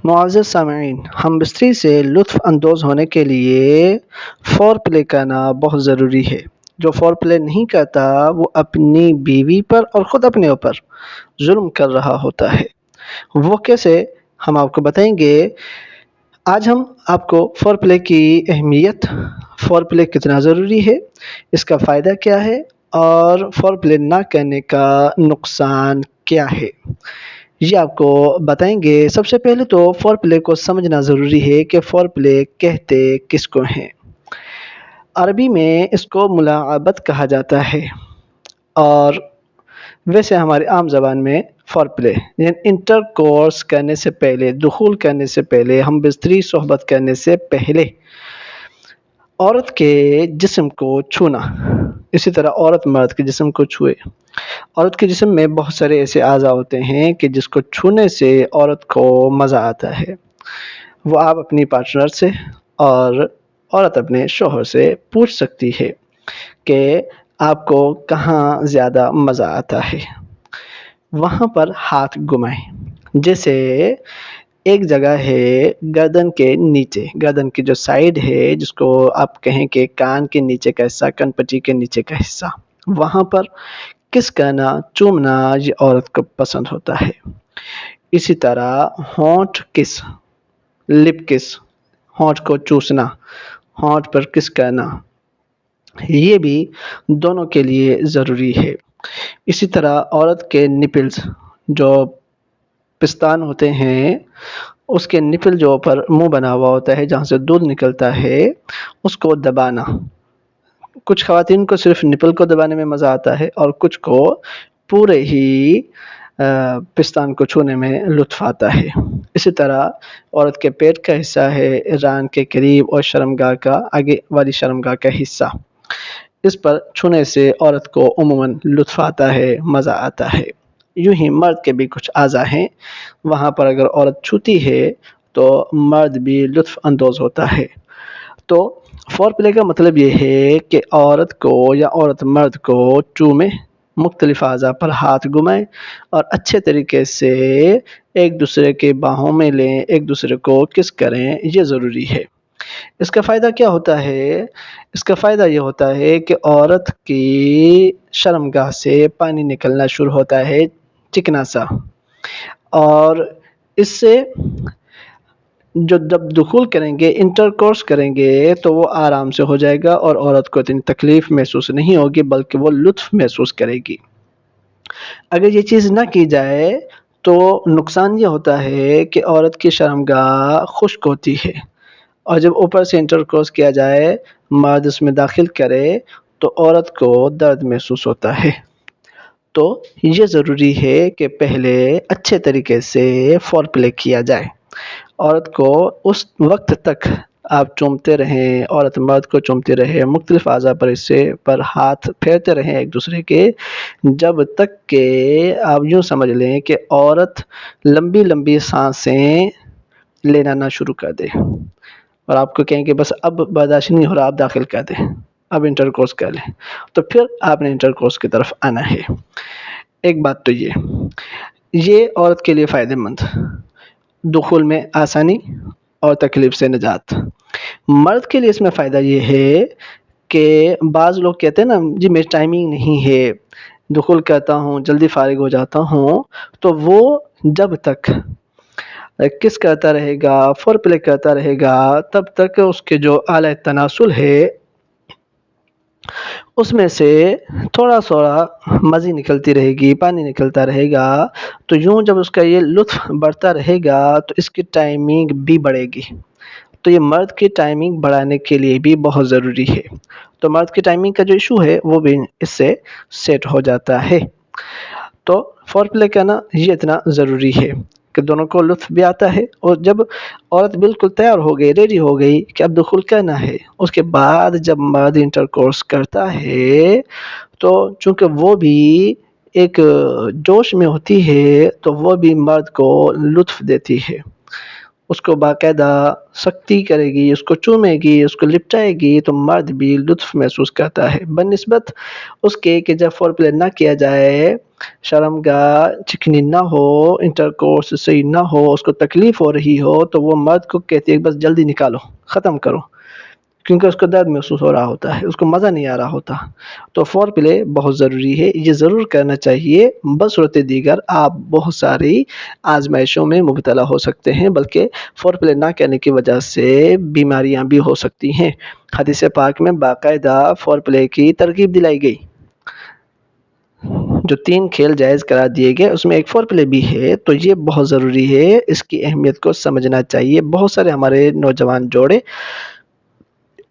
معزز سامعین، ہم بستری سے لطف اندوز ہونے کے لیے فور پلے کرنا بہت ضروری ہے۔ جو فور پلے نہیں کرتا وہ اپنی بیوی پر اور خود اپنے اوپر ظلم کر رہا ہوتا ہے۔ وہ کیسے، ہم آپ کو بتائیں گے۔ آج ہم آپ کو فور پلے کی اہمیت، فور پلے کتنا ضروری ہے، اس کا فائدہ کیا ہے اور فور پلے نہ کرنے کا نقصان کیا ہے، یہ آپ کو بتائیں گے۔ سب سے پہلے تو فور پلے کو سمجھنا ضروری ہے کہ فور پلے کہتے کس کو ہیں۔ عربی میں اس کو ملاعبت کہا جاتا ہے، اور ویسے ہماری عام زبان میں فور پلے یعنی انٹر کورس کرنے سے پہلے، دخول کرنے سے پہلے، ہم بستری صحبت کرنے سے پہلے عورت کے جسم کو چھونا، اسی طرح عورت مرد کے جسم کو چھوئے۔ عورت کے جسم میں بہت سارے ایسے اعضاء ہوتے ہیں کہ جس کو چھونے سے عورت کو مزہ آتا ہے۔ وہ آپ اپنی پارٹنر سے اور عورت اپنے شوہر سے پوچھ سکتی ہے کہ آپ کو کہاں زیادہ مزہ آتا ہے، وہاں پر ہاتھ گھمائیں۔ جیسے ایک جگہ ہے گردن کے نیچے، گردن کی جو سائیڈ ہے، جس کو آپ کہیں کہ کان کے نیچے کا حصہ، کن پٹی کے نیچے کا حصہ، وہاں پر کس کرنا، چومنا، یہ عورت کو پسند ہوتا ہے۔ اسی طرح ہونٹ کس، لپ کس، ہونٹ کو چوسنا، ہونٹ پر کس کرنا، یہ بھی دونوں کے لیے ضروری ہے۔ اسی طرح عورت کے نپلز، جو پستان ہوتے ہیں، اس کے نپل جو اوپر منہ بنا ہوا ہوتا ہے جہاں سے دودھ نکلتا ہے، اس کو دبانا۔ کچھ خواتین کو صرف نپل کو دبانے میں مزہ آتا ہے اور کچھ کو پورے ہی پستان کو چھونے میں لطف آتا ہے۔ اسی طرح عورت کے پیٹ کا حصہ ہے ران کے قریب اور شرمگاہ کا آگے والی شرمگاہ کا حصہ، اس پر چھونے سے عورت کو عموماً لطف آتا ہے، مزہ آتا ہے۔ یوں ہی مرد کے بھی کچھ اعضاء ہیں، وہاں پر اگر عورت چھوتی ہے تو مرد بھی لطف اندوز ہوتا ہے۔ تو فور پلے کا مطلب یہ ہے کہ عورت کو یا عورت مرد کو چومے، مختلف اعضاء پر ہاتھ گھمائیں اور اچھے طریقے سے ایک دوسرے کے باہوں میں لیں، ایک دوسرے کو کس کریں، یہ ضروری ہے۔ اس کا فائدہ کیا ہوتا ہے؟ اس کا فائدہ یہ ہوتا ہے کہ عورت کی شرمگاہ سے پانی نکلنا شروع ہوتا ہے، چکنا سا، اور اس سے جب دخول کریں گے، انٹر کورس کریں گے، تو وہ آرام سے ہو جائے گا اور عورت کو اتنی تکلیف محسوس نہیں ہوگی بلکہ وہ لطف محسوس کرے گی۔ اگر یہ چیز نہ کی جائے تو نقصان یہ ہوتا ہے کہ عورت کی شرمگاہ خشک ہوتی ہے، اور جب اوپر سے انٹر کورس کیا جائے، مرد اس میں داخل کرے تو عورت کو درد محسوس ہوتا ہے۔ تو یہ ضروری ہے کہ پہلے اچھے طریقے سے فور پلے کیا جائے۔ عورت کو اس وقت تک آپ چومتے رہیں، عورت مرد کو چومتے رہے، مختلف اعضاء پر اسے پر ہاتھ پھیرتے رہیں ایک دوسرے کے، جب تک کہ آپ یوں سمجھ لیں کہ عورت لمبی لمبی سانسیں لینا نہ شروع کر دے اور آپ کو کہیں کہ بس اب برداشت نہیں ہو رہا، آپ داخل کر دیں، اب انٹر کورس کر لیں، تو پھر آپ نے انٹر کورس کی طرف آنا ہے۔ ایک بات تو یہ عورت کے لیے فائدہ مند، دخول میں آسانی اور تکلیف سے نجات۔ مرد کے لیے اس میں فائدہ یہ ہے کہ بعض لوگ کہتے ہیں نا، جی میری ٹائمنگ نہیں ہے، دخول کرتا ہوں جلدی فارغ ہو جاتا ہوں، تو وہ جب تک کس کرتا رہے گا، فور پلے کرتا رہے گا، تب تک اس کے جو آلہ تناسل ہے اس میں سے تھوڑا تھوڑا مزی نکلتی رہے گی، پانی نکلتا رہے گا، تو یوں جب اس کا یہ لطف بڑھتا رہے گا تو اس کی ٹائمنگ بھی بڑھے گی۔ تو یہ مرد کی ٹائمنگ بڑھانے کے لیے بھی بہت ضروری ہے۔ تو مرد کی ٹائمنگ کا جو ایشو ہے وہ بھی اس سے سیٹ ہو جاتا ہے۔ تو فور پلے کرنا یہ اتنا ضروری ہے کہ دونوں کو لطف بھی آتا ہے، اور جب عورت بالکل تیار ہو گئی، ریڈی ہو گئی کہ اب دخول کرنا ہے، اس کے بعد جب مرد انٹر کورس کرتا ہے تو چونکہ وہ بھی ایک جوش میں ہوتی ہے تو وہ بھی مرد کو لطف دیتی ہے، اس کو باقاعدہ سختی کرے گی، اس کو چومے گی، اس کو لپٹائے گی تو مرد بھی لطف محسوس کرتا ہے، بنسبت اس کے کہ جب فور پلے نہ کیا جائے، شرمگاہ چکنی نہ ہو، انٹرکورس صحیح نہ ہو، اس کو تکلیف ہو رہی ہو تو وہ مرد کو کہتی ہے بس جلدی نکالو، ختم کرو، کیونکہ اس کو درد محسوس ہو رہا ہوتا ہے، اس کو مزہ نہیں آ رہا ہوتا۔ تو فور پلے بہت ضروری ہے، یہ ضرور کرنا چاہیے، بصورت دیگر آپ بہت ساری آزمائشوں میں مبتلا ہو سکتے ہیں، بلکہ فور پلے نہ کرنے کی وجہ سے بیماریاں بھی ہو سکتی ہیں۔ حدیث پاک میں باقاعدہ فور پلے کی ترغیب دلائی گئی، جو 3 کھیل جائز قرار دیے گئے اس میں ایک فور پلے بھی ہے، تو یہ بہت ضروری ہے، اس کی اہمیت کو سمجھنا چاہیے۔ بہت سارے ہمارے نوجوان جوڑے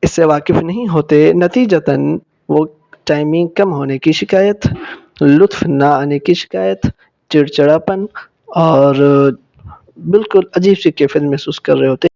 اس سے واقف نہیں ہوتے، نتیجتاً وہ ٹائمنگ کم ہونے کی شکایت، لطف نہ آنے کی شکایت، چڑچڑاپن اور بالکل عجیب سی کیفیت محسوس کر رہے ہوتے